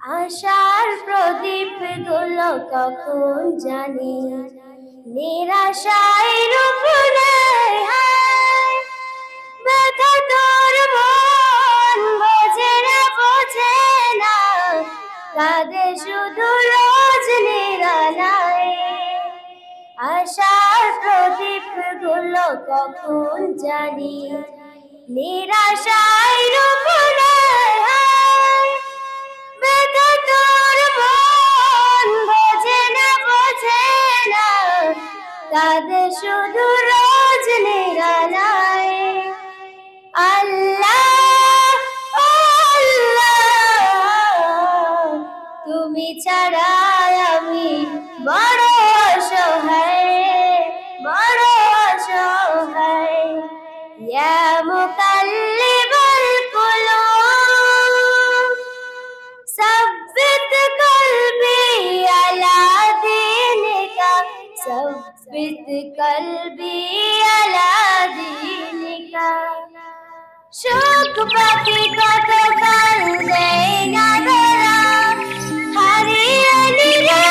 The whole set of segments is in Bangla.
আশার প্রদীপ গুলো কখন জানি নিরাশায় রূপ নেয় হায়। ব্যথা তোর মন বোঝে না, বোঝে না, কাঁদে শুধু রোজ নিরালায়। আশার প্রদীপ গুলো কখন জানি নিরাশায় রূপ নেয় হায়। ব্যথা তোর মন বোঝে না, বোঝে না, কাঁদে শুধু রোজ নিরালায়। আল্লাহ আল্লাহ, তুমি ছাড়া আমি বড় অসহায়, বড় অসহায়। ইয়া মুকাল্লিবাল কুলুব সব্বিত কলবি আলা দীনিকা, সব্বিত কলবি আলা দীনিকা। সুখ পাখি কত কাল দেয় না ধরা, হারিয়ে নিলে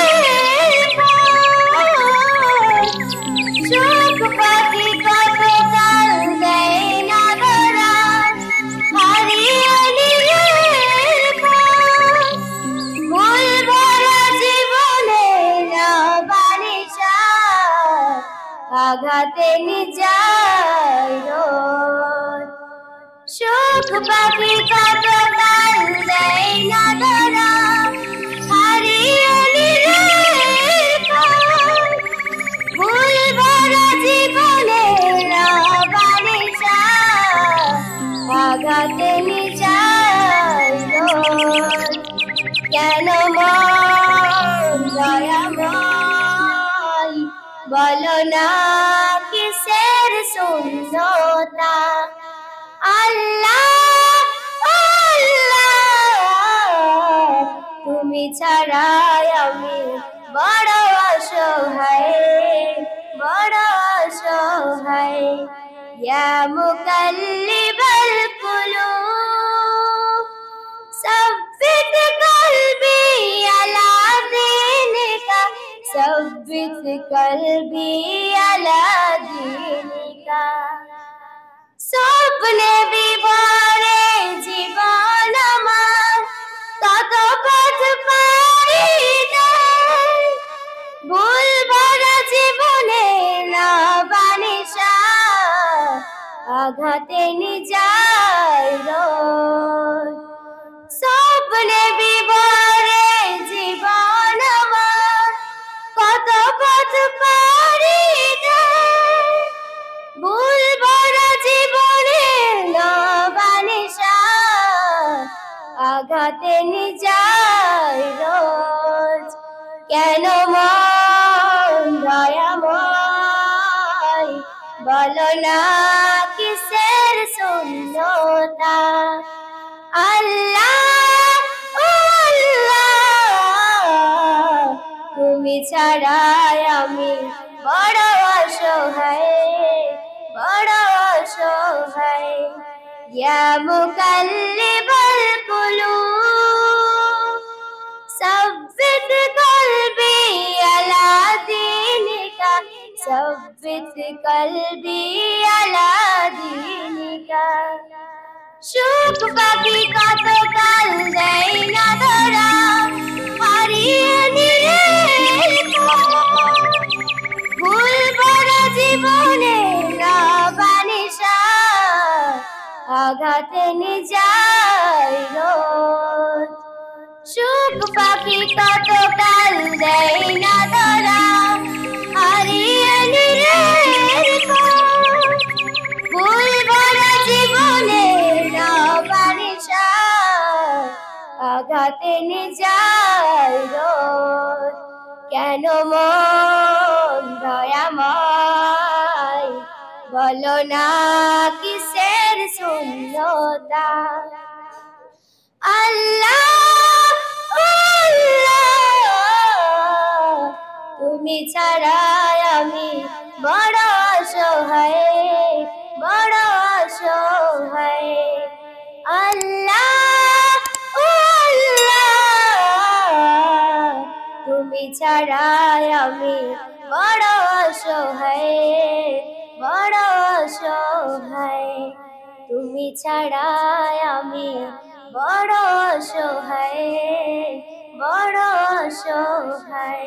সুখ পাখি কত কাল দেয় না ধরা, হারিয়ে নিলে মূল ভরা জীবনে না বানিশা, আঘাতে নিজায় রোদ। সুখ পাখি কত কাল দেয় না ধরা, হারিয়ে নিলে ভুল ভরা জীবনে না বানিশা, আঘাতে নিজায় রোদ। কেন মন দয়াময়, বলো না কিসের শূন্যতা। আল্লাহ আল্লাহ, তুমি ছাড়া আমি বড় অসহায়, বড় অসহায়। ইয়া মুকাল্লিবাল কুলুব সব্বিত কলবি আলা দীনিকা, সব্বিত কলবি আলা দীনিকা। স্বপ্নে বিভরে জীবন আমার, কত পথ পাড়ি দেয়। ভুল ভরা জীবনে না বানিশা, আঘাতে নিজায় রোদ। স্বপ্নে বিভরে জীবন আমার, কত পথ পাড়ি দেয়। ভুল ভরা জীবনে না বানিশা, আঘাতে নিজায় রোজ। কেন মন দয়াময়, বলো না কিসের শূন্যতা। আল্লাহ আল্লাহ, তুমি ছাড়া আমি বড় অসহায়, বড় অসহায়। ইয়া মুকাল্লিবাল কুলুব সব্বিত কলবি আলা দীনিকা, সব্বিত কলবি আলা দীনিকা। সুখ পাখি কত কাল দেয় না ধরা, হারিয়ে নিলে ভুল ভরা জীবনে না বানিশা, আঘাতে নিজায় রোদ। সুখ পাখি কত কাল দেয় না ধরা, হারিয়ে নিলে ভুল ভরা জীবনে না বানিশা, আঘাতে নিজায় রোদ। কেন মন দয়াময়, বলো না কিসের শূন্যতা। আল্লাহ আল্লাহ, তুমি ছাড়া আমি বড় অসহায়, বড় অসহায়। আল্লাহ আল্লাহ, তুমি ছাড়া আমি বড় অসহায়, বড় অসহায়। তুমি ছাড়া আমি বড় অসহায়, বড় অসহায়।